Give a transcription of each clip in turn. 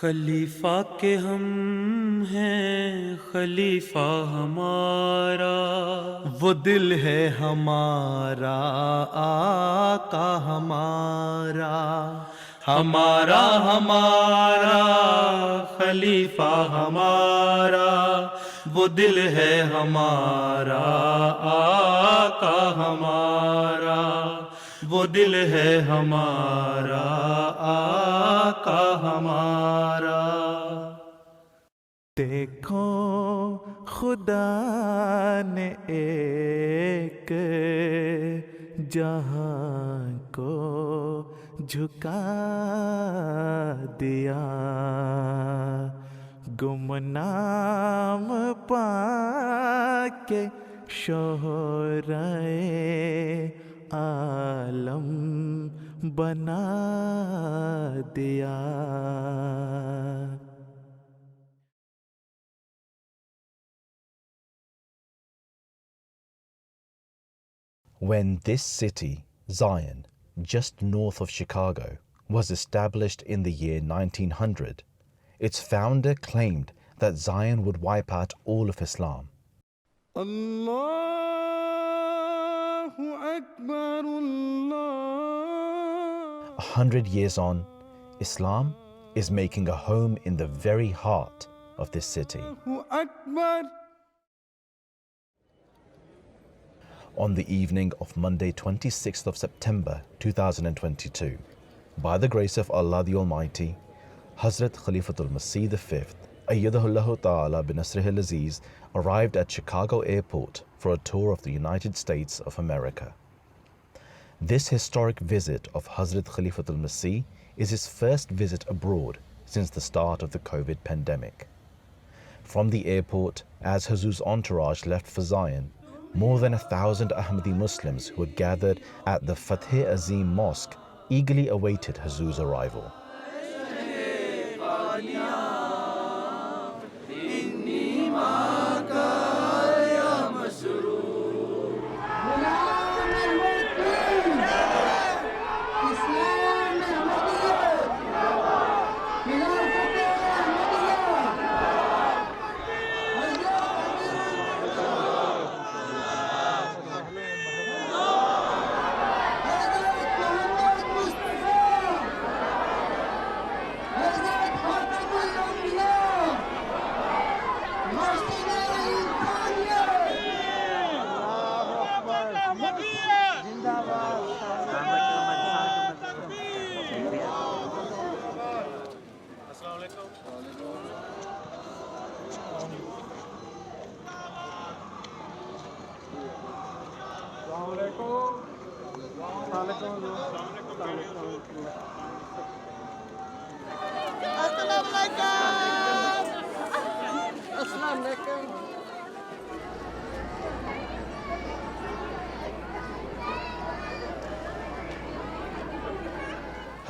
खलीफा के हम हैं खलीफा हमारा, वो दिल है हमारा आका हमारा, हमारा हमारा खलीफा हमारा, वो दिल है हमारा आका हमारा, वो दिल है हमारा आका हमारा। देखो खुदा ने एक जहां को झुका दिया, गुमनाम पाके शोहराए आलम बना दिया। When this city, Zion, just north of Chicago, was established in the year 1900, its founder claimed that Zion would wipe out all of Islam. Allahu Akbar, Allah. 100 years on, Islam is making a home in the very heart of this city. Allahu Akbar. On the evening of Monday 26th of September 2022, by the grace of Allah the Almighty, Hazrat Khalifatul Masih V, Ayyadahullahu Ta'ala bin Nasrihil Aziz, arrived at Chicago Airport for a tour of the United States of America. This historic visit of Hazrat Khalifatul Masih is his first visit abroad since the start of the COVID pandemic. From the airport, as Huzoor's entourage left for Zion, more than 1,000 Ahmadi Muslims who had gathered at the Fath-e-Azeem Mosque eagerly awaited Huzoor's arrival.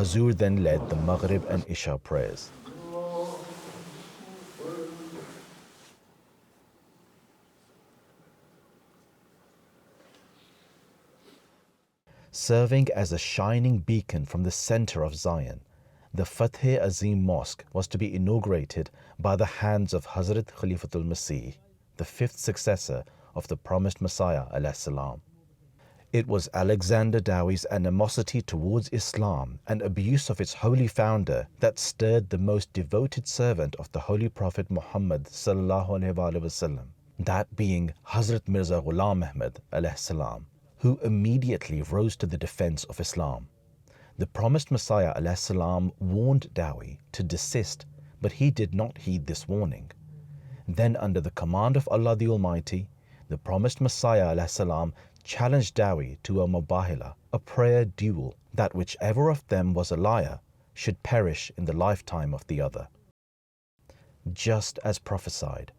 Huzoor then led the Maghrib and Isha prayers. Serving as a shining beacon from the center of Zion, the Fath-e-Azeem Mosque was to be inaugurated by the hands of Hazrat Khalifatul Masih, the fifth successor of the promised Messiah alayhi salam. It was Alexander Dowie's animosity towards Islam and abuse of its holy founder that stirred the most devoted servant of the Holy Prophet Muhammad sallallahu alaihi wasallam, that being Hazrat Mirza Ahmad alayhi salam, who immediately rose to the defense of Islam. The promised Messiah alayhi salam warned Dowie to desist, but he did not heed this warning. Then, under the command of Allah the Almighty, the promised Messiah alayhi salam challenged Dowie to a mubahala, a prayer duel, that whichever of them was a liar should perish in the lifetime of the other. Just as prophesied,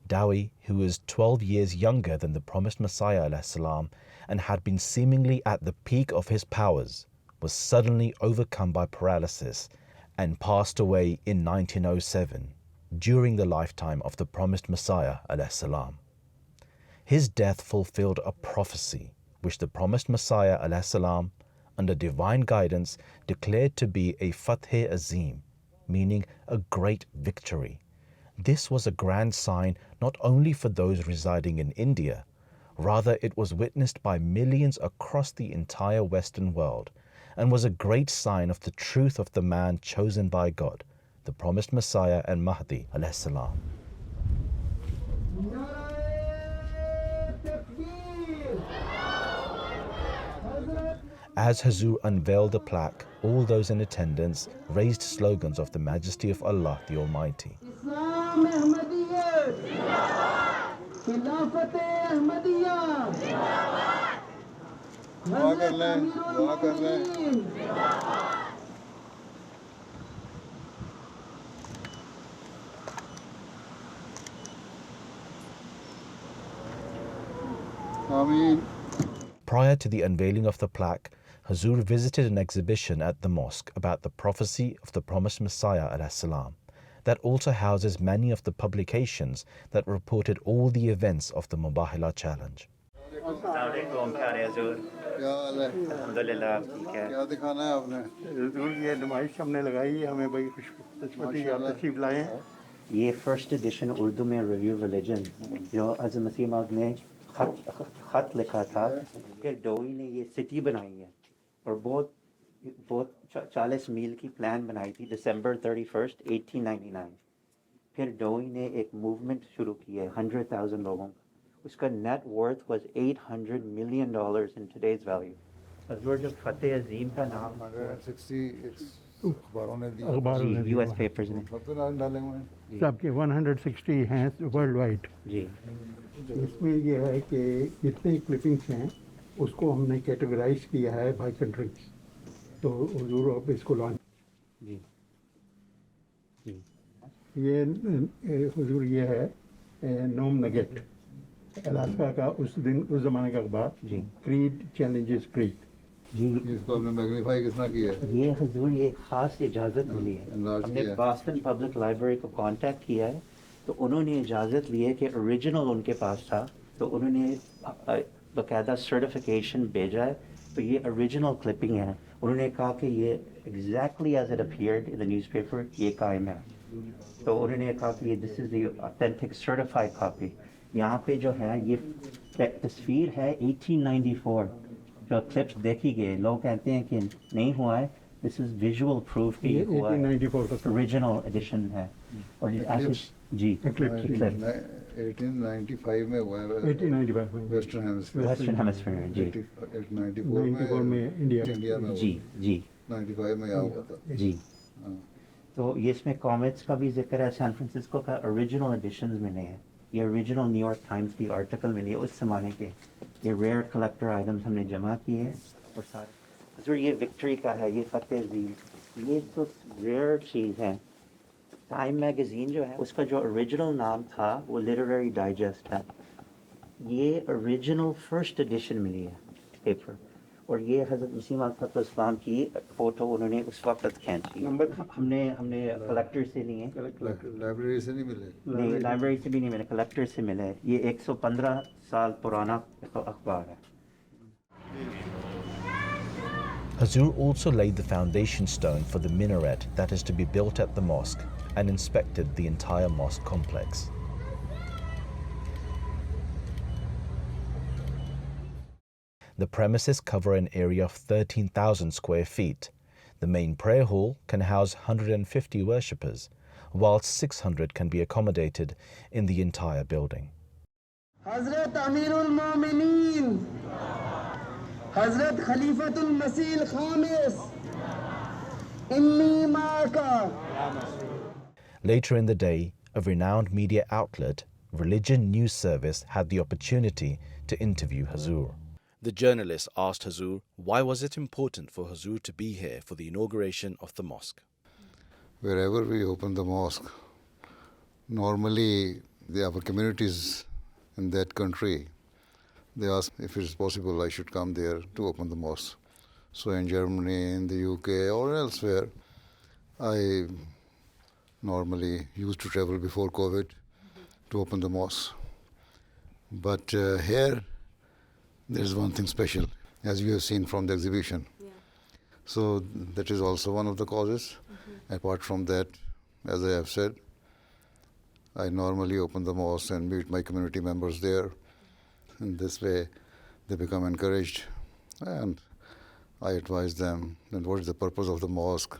Dowie, who was 12 years younger than the promised Messiah alayhi salam and had been seemingly at the peak of his powers, was suddenly overcome by paralysis and passed away in 1907 during the lifetime of the promised Messiah alayhi salam. His death fulfilled a prophecy which the promised Messiah alayhi salam, under divine guidance, declared to be a Fath-e-Azeem, meaning a great victory. This was a grand sign not only for those residing in India, rather it was witnessed by millions across the entire Western world, and was a great sign of the truth of the man chosen by God, the promised Messiah and Mahdi alayhi salam. As Huzoor unveiled the plaque, all those in attendance raised slogans of the majesty of Allah the Almighty. Prior to the unveiling of the plaque, Huzoor visited an exhibition at the mosque about the prophecy of the promised Messiah alayhi salam, that also houses many of the publications that reported all the events of the Mubahila challenge. ये first edition Urdu में review religion जो हज़रत मसीह मौद ने खत लिखा था कि डोई ने ये सिटी बनाई है और बहुत 40 मील की प्लान बनाई थी दिसंबर 31st 1899। फिर डोई ने एक मूवमेंट शुरू की है 100,000 लोगों का, उसका net worth was $800 million in today's value. हज़ूर जब फतेह अजीम का नाम यूएस पेपर्स में सबके 160 हैं वर्ल्ड वाइड जी। इसमें ये है कि जितने क्लिपिंग्स हैं उसको हमने कैटेगराइज किया है बाय कंट्रीज, तो हुजूर अब इसको लॉन्च जी जी। ये हुजूर ये है नोम नगेट अलास्का का उस ज़माने का अखबार जी। क्रीड चैलेंजेस क्रीड जी इसको हमने मैग्नीफाई कितना किया है? ये हुजूर ये खास इजाज़त मिली है, हमने बॉस्टन पब्लिक लाइब्रेरी को कांटेक्ट किया है तो उन्होंने इजाज़त ली है कि ओरिजिनल उनके पास था, तो उन्होंने बाकायदा सर्टिफिकेशन भेजा है, तो ये ओरिजिनल क्लिपिंग है। उन्होंने कहा कि ये exactly as it appeared in the newspaper ये कायम है, तो उन्होंने कहा कि ये this is the authentic certified copy. यहाँ पे जो है ये तस्वीर है 1894 जो क्लिप्स देखी गए, लोग कहते हैं कि नहीं हुआ है, दिस इज विजुअल प्रूफ कि ये हुआ है, 1894 का ओरिजिनल एडिशन है। और जी 1895 में हुआ है 1895 में वेस्टर्न वेस्टर्न हेमिस्फीयर में जी 94 में इंडिया में जी जी 95 में यहाँ हुआ था जी। तो ये इसमें कॉमिक्स का भी जिक्र है, सैन फ्रांसिस्को का ओरिजिनल एडिशंस मिले हैं, ये ओरिजिनल न्यूयॉर्क टाइम्स की आर्टिकल मिली है उस ज़माने के, ये रेयर कलेक्टर आइटम्स हमने जमा किए हैं और सारे हज़ूर ये विक्ट्री का है, ये फतेह अज़ीम, ये तो रेयर चीज़ है। टाइम मैगज़ीन जो है उसका जो ओरिजिनल नाम था वो लिटरेरी डाइजेस्ट है, ये ओरिजिनल फर्स्ट एडिशन मिली है पेपर, और ये हज़रत मसीह मौद इस्लाम की फ़ोटो उन्होंने उस वक्त खींची। हमने कलेक्टर से लिए, लाइब्रेरी से नहीं मिले, नहीं लाइब्रेरी से भी नहीं मिले, कलेक्टर से मिले। ये 115 साल पुराना अखबार है। Huzoor also laid the foundation stone for the minaret that is to be built at the mosque and inspected the entire mosque complex. The premises cover an area of 13,000 square feet. The main prayer hall can house 150 worshippers, whilst 600 can be accommodated in the entire building. Hazrat Amirul Mu'mineen, Hazrat Khalifatul Masih Khamis, Inni Ma'aka. Later in the day, a renowned media outlet, Religion News Service, had the opportunity to interview Huzoor. The journalist asked Huzoor why was it important for Huzoor to be here for the inauguration of the mosque. wherever we open the mosque, normally our communities in that country, they ask if it's possible I should come there to open the mosque. So in Germany, in the UK or elsewhere, I normally used to travel before COVID to open the mosque. But here, there's one thing special, as you have seen from the exhibition. So that is also one of the causes. Apart from that, as I have said, I normally open the mosque and meet my community members there. In this way, they become encouraged, and I advise them that what is the purpose of the mosque.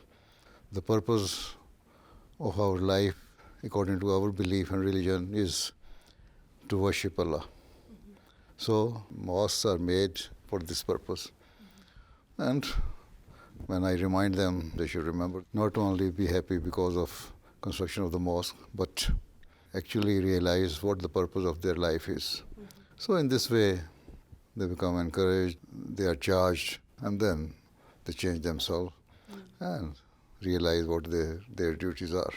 The purpose of our life, according to our belief and religion, is to worship Allah. So mosques are made for this purpose. And when I remind them, they should remember not only be happy because of construction of the mosque, but actually realize what the purpose of their life is. So in this way, they become encouraged, they are charged, and then they change themselves and realize what their duties are.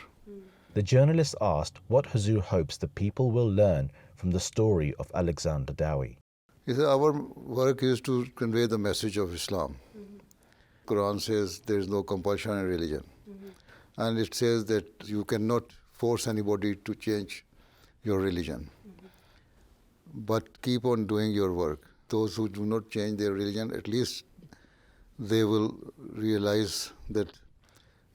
The journalist asked what Huzoor hopes the people will learn from the story of Alexander Dowie. He said, our work is to convey the message of Islam. Quran says there is no compulsion in religion. And it says that you cannot force anybody to change your religion. But keep on doing your work. Those who do not change their religion, at least they will realize that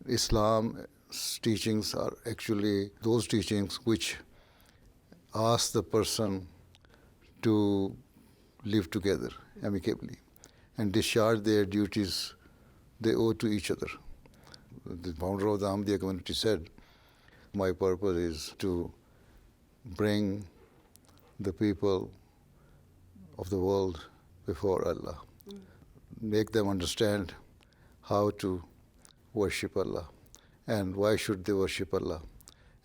Islam's teachings are actually those teachings which ask the person to live together amicably and discharge their duties they owe to each other. The founder of the Ahmadiyya community said, my purpose is to bring the people of the world before Allah, make them understand how to worship Allah and why should they worship Allah,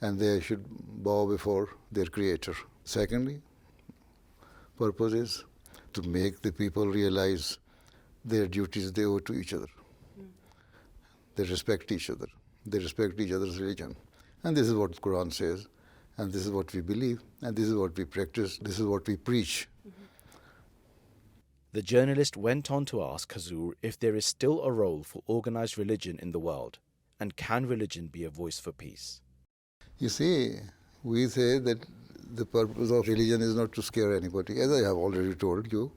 and they should bow before their Creator. Secondly, purpose is to make the people realize their duties they owe to each other. They respect each other. They respect each other's religion. And this is what the Quran says, and this is what we believe, and this is what we practice, this is what we preach. The journalist went on to ask Huzoor if there is still a role for organized religion in the world, and can religion be a voice for peace? You see, we say that the purpose of religion is not to scare anybody. As I have already told you,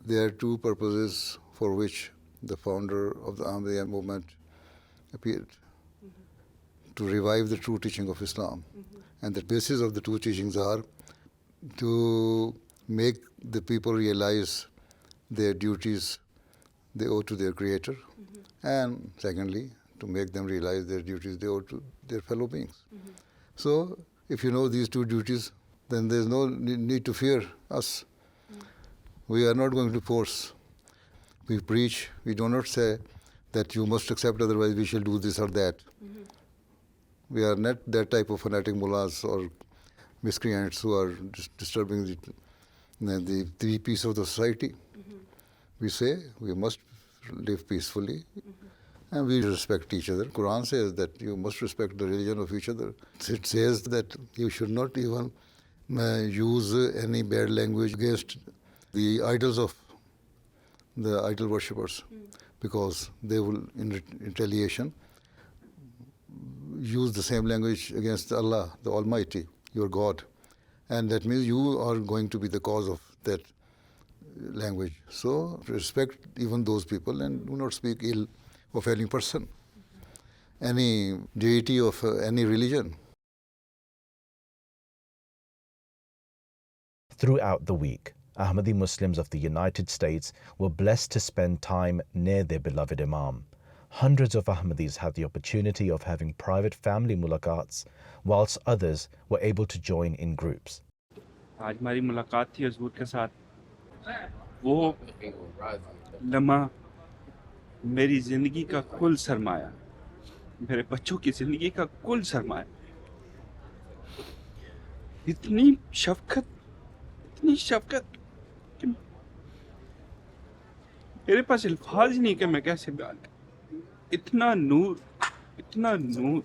there are two purposes for which the founder of the Ahmadiyya movement appeared. To revive the true teaching of Islam. And the basis of the two teachings are to make the people realize their duties they owe to their Creator, and secondly, to make them realize their duties they owe to their fellow beings. So, if you know these two duties, then there is no need to fear us. We are not going to force. We preach. We do not say that you must accept, otherwise we shall do this or that. We are not that type of fanatic mullahs or miscreants who are disturbing the peace of the society. We say we must live peacefully and we respect each other. Quran says that you must respect the religion of each other. It says that you should not even use any bad language against the idols of the idol worshippers, because they will, in retaliation, use the same language against Allah, the Almighty, your God. And that means you are going to be the cause of that language. So respect even those people and do not speak ill of any person, any deity of any religion. Throughout the week, Ahmadi Muslims of the United States were blessed to spend time near their beloved Imam. Hundreds of Ahmadis had the opportunity of having private family mulaqats, whilst others were able to join in groups. आज हमारी मुलाकात थी हुजूर के साथ। वो लम्हा मेरी ज़िंदगी का कुल सरमाया, मेरे बच्चों की ज़िंदगी का कुल सरमाया। इतनी शफ़क़त कि मेरे पास अल्फाज ही नहीं कि मैं कैसे बयान करूं। इतना नूर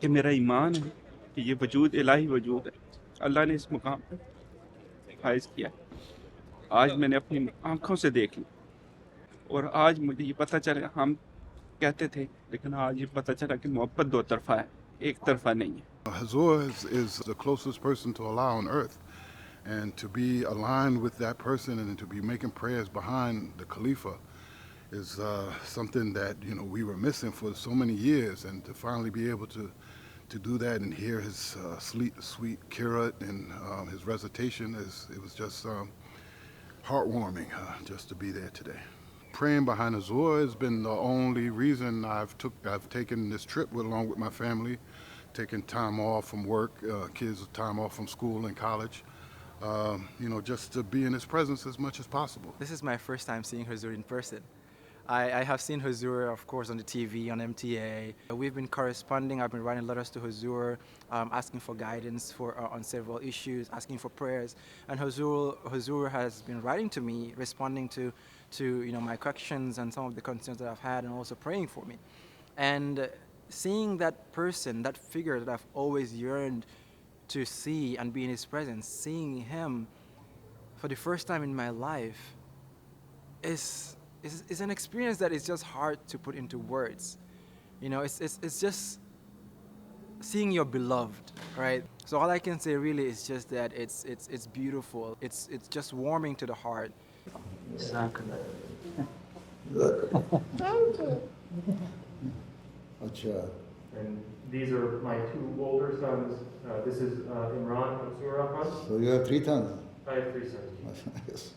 कि मेरा ईमान है कि ये वजूद इलाही वजूद है। अल्लाह ने इस मुकाम पर फाइज किया। आज मैंने अपनी आँखों से देख ली और आज मुझे ये पता चला, हम कहते थे लेकिन आज ये पता चला कि मोहब्बत दो तरफा है, एक तरफा नहीं है। Huzoor is the closest person to Allah on earth, and to be aligned with that person and to be making prayers behind the Khalifa is something that we were missing for so many years, and to finally be able to do that and hear his sweet kirat and his recitation it was just heartwarming just to be there today. Praying behind Huzoor has been the only reason I've taken this trip along with my family, taking time off from work, kids time off from school and college, just to be in his presence as much as possible. This is my first time seeing Huzoor in person. I have seen Huzoor, of course, on the TV, on MTA. We've been corresponding. I've been writing letters to Huzoor, asking for guidance on several issues, asking for prayers. And Huzoor has been writing to me, responding to my questions and some of the concerns that I've had, and also praying for me. And seeing that person, that figure that I've always yearned to see and be in his presence, seeing him for the first time in my life is an experience that is just hard to put into words. It's just seeing your beloved, right? So all I can say really is just that it's beautiful. It's just warming to the heart. Thank you. And these are my two older sons. This is Imran Masroor Ahmad. So you have 3 sons? I have 3 sons. Yes.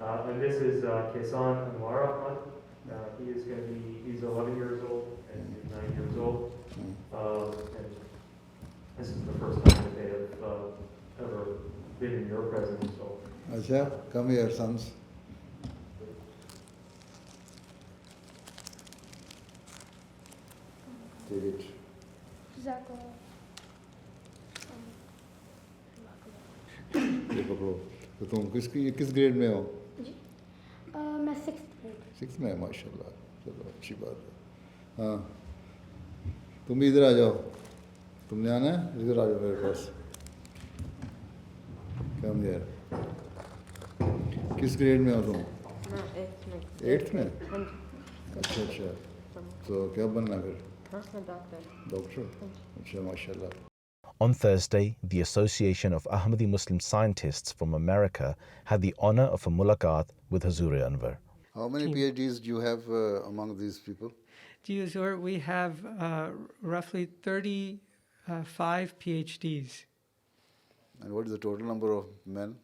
And this is Kesan Anwar Ahmad. He's 11 years old and he's 9 years old. And this is the first time that they have ever been in your presence. So. Acha, come here, sons. Take it. ये पकड़ो तो तुम किस grade में हो जी मैं 6th grade 6th में माशाल्लाह चलो अच्छी बात है हाँ तुम भी इधर आ जाओ तुमने आना है इधर आ जाओ मेरे पास कम यार किस ग्रेड में हो तुम मैं 8th में 8th में अच्छा तो क्या बनना फिर डॉक्टर अच्छा माशाल्लाह. On Thursday, the Association of Ahmadi Muslim Scientists from America had the honor of a mulaqat with Huzoor Anwar. How many PhDs do you have among these people? Huzoor, we have roughly 35 PhDs. And what is the total number of men?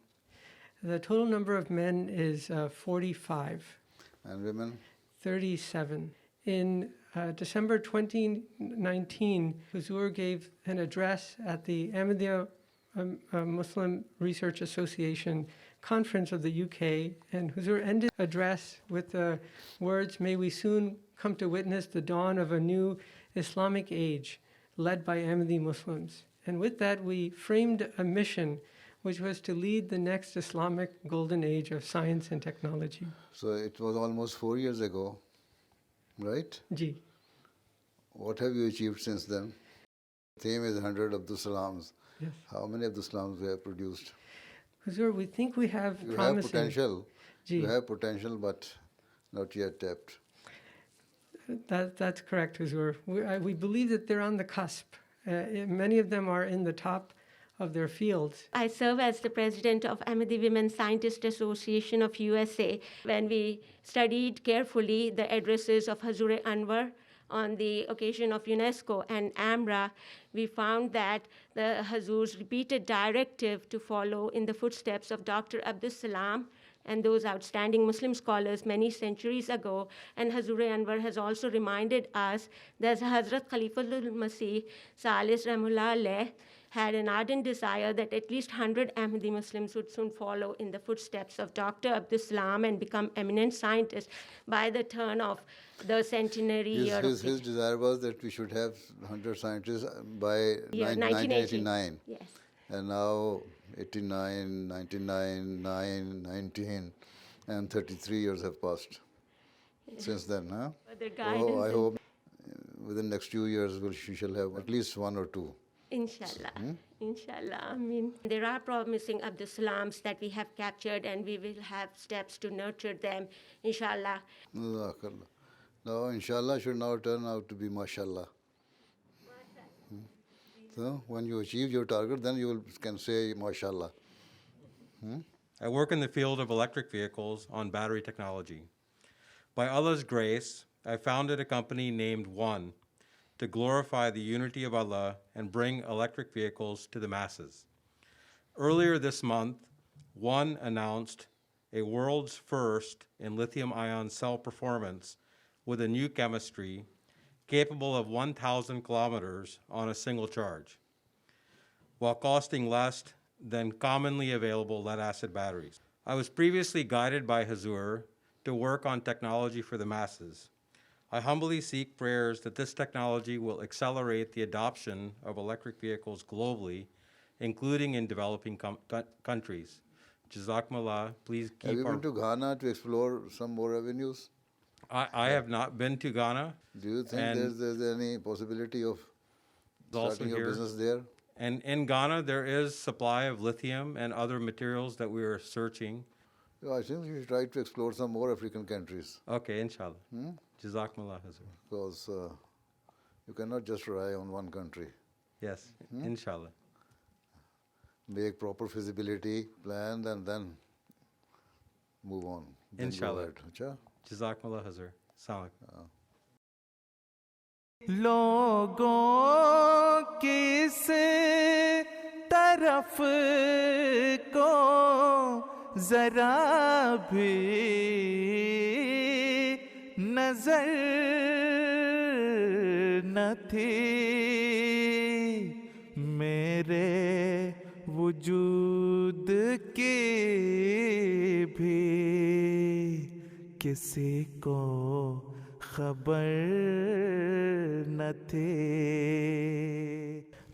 The total number of men is 45. And women? 37. In December 2019, Huzoor gave an address at the Ahmadi Muslim Research Association conference of the UK, and Huzoor ended the address with the words, "May we soon come to witness the dawn of a new Islamic age led by Ahmadi Muslims." And with that, we framed a mission which was to lead the next Islamic golden age of science and technology. So it was almost 4 years ago, right? Ji. What have you achieved since then? The theme is 100 Abdul Salams. Yes. How many Abdul Salams we have produced? Huzoor, we think we have You promising. have potential. Ji. You have potential, but not yet tapped. That's correct, Huzoor. We believe that they're on the cusp. Many of them are in the top of their fields. I serve as the president of Ahmadi Women Scientists Association of USA. When we studied carefully the addresses of Huzoor Anwar on the occasion of UNESCO and AMRA, we found that the Huzoor's repeated directive to follow in the footsteps of Dr. Abdul Salam and those outstanding Muslim scholars many centuries ago. And Huzoor Anwar has also reminded us that Hazrat Khalifatul Masih Salis Rahmullah Alayh had an ardent desire that at least 100 Ahmadi Muslims would soon follow in the footsteps of Dr. Abdul Salam and become eminent scientists by the turn of the centenary year. His desire was that we should have 100 scientists by 1989. Yes. And now 89, 99, 9, 19, and 33 years have passed since then, huh? Oh, I hope within the next few years we shall have at least 1 or 2. Inshallah. Inshallah. I mean, there are promising Abdul Salams that we have captured, and we will have steps to nurture them, inshallah. Now, inshallah should now turn out to be mashallah. So, when you achieve your target, then you can say mashallah. I work in the field of electric vehicles on battery technology. By Allah's grace, I founded a company named One to glorify the unity of Allah and bring electric vehicles to the masses. Earlier this month, One announced a world's first in lithium-ion cell performance with a new chemistry capable of 1,000 kilometers on a single charge, while costing less than commonly available lead-acid batteries. I was previously guided by Huzoor to work on technology for the masses. I humbly seek prayers that this technology will accelerate the adoption of electric vehicles globally, including in developing countries. Jazakumullah, please keep Have you been to Ghana to explore some more avenues? I have not been to Ghana. Do you think there's any possibility of starting your business there? And in Ghana, there is supply of lithium and other materials that we are searching. I think you should try to explore some more African countries. Okay, inshallah. Jazakumullah, Huzoor. Because you cannot just rely on one country. Yes, inshallah. Make proper feasibility plan and then move on. Inshallah. Jazakumullah, Huzoor. Assalamu alaikum. लोगों की इस तरफ को जरा भी नजर न थी मेरे वजूद की भी किसी को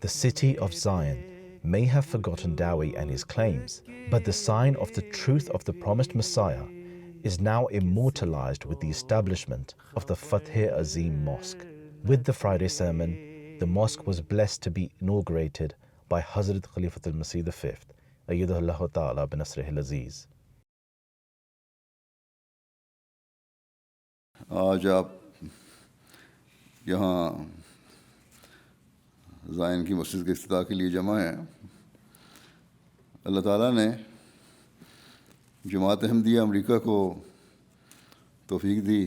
The city of Zion may have forgotten Dowie and his claims, but the sign of the truth of the promised Messiah is now immortalized with the establishment of the Fath-e-Azeem Mosque. With the Friday sermon, the mosque was blessed to be inaugurated by Hazrat Khalifatul Masih V, Ayyadahullah Ta'ala bin Nasrihil Aziz. آج آپ یہاں Zion کی مسجد کے افتتاح کے لیے جمع ہیں. اللہ تعالیٰ نے جماعت احمدیہ امریکہ کو توفیق دی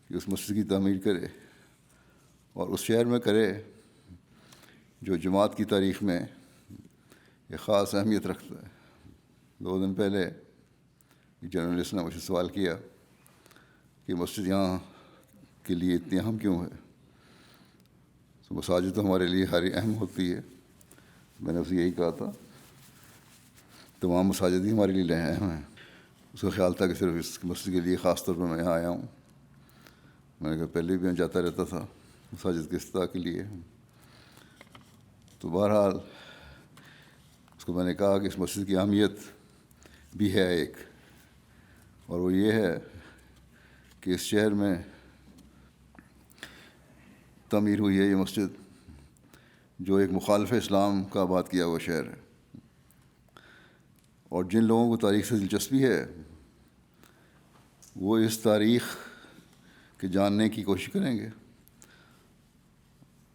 کہ اس مسجد کی تعمیر کرے اور اس شہر میں کرے جو جماعت کی تاریخ میں ایک خاص اہمیت رکھتا ہے. 2 دن پہلے ایک جرنلسٹ نے مجھ سے سوال کیا کہ مسجد یہاں کے لیے اتنی اہم کیوں ہے. تو مساجد تو ہمارے لیے ہر اہم ہوتی ہے. میں نے اسے یہی کہا تھا تمام مساجد ہی ہمارے لیے اہم ہیں. اس کا خیال تھا کہ صرف اس مسجد کے لیے خاص طور پر میں یہاں آیا ہوں. میں نے کہا پہلے بھی میں جاتا رہتا تھا مساجد کے افتتاح کے لیے. تو بہرحال اس کو میں نے کہا کہ اس مسجد کی اہمیت بھی ہے ایک، اور وہ یہ ہے کہ اس شہر میں تعمیر ہوئی ہے یہ مسجد جو ایک مخالف اسلام کا آباد کیا ہوا شہر ہے. اور جن لوگوں کو تاریخ سے دلچسپی ہے وہ اس تاریخ کے جاننے کی کوشش کریں گے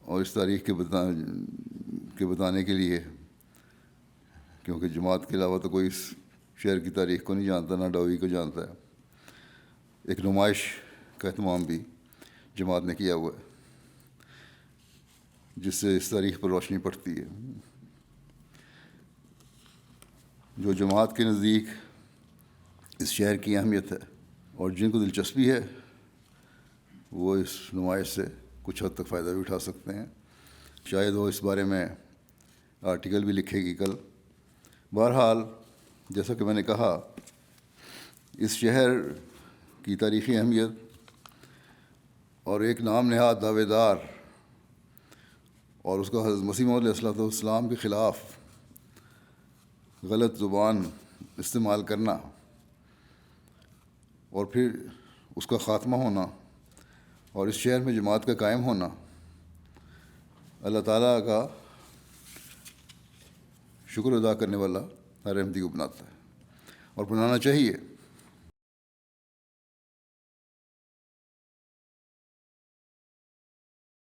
اور اس تاریخ کے بتانے کے لیے، کیونکہ جماعت کے علاوہ تو کوئی اس شہر کی تاریخ کو نہیں جانتا، نہ ڈاوی کو جانتا ہے. ایک نمائش کا اہتمام بھی جماعت نے کیا ہوا ہے جس سے اس تاریخ پر روشنی پڑتی ہے. جو جماعت کے نزدیک اس شہر کی اہمیت ہے اور جن کو دلچسپی ہے وہ اس نمائش سے کچھ حد تک فائدہ بھی اٹھا سکتے ہیں. شاید وہ اس بارے میں آرٹیکل بھی لکھے گی کل. بہرحال جیسا کہ میں نے کہا، اس شہر کی تاریخی اہمیت اور ایک نام نہاد دعوے دار اور اس کا حضرت مسیح موعود علیہ السلام کے خلاف غلط زبان استعمال کرنا اور پھر اس کا خاتمہ ہونا اور اس شہر میں جماعت کا قائم ہونا اللہ تعالیٰ کا شکر ادا کرنے والا ہر احمدی کو بناتا ہے اور بنانا چاہیے.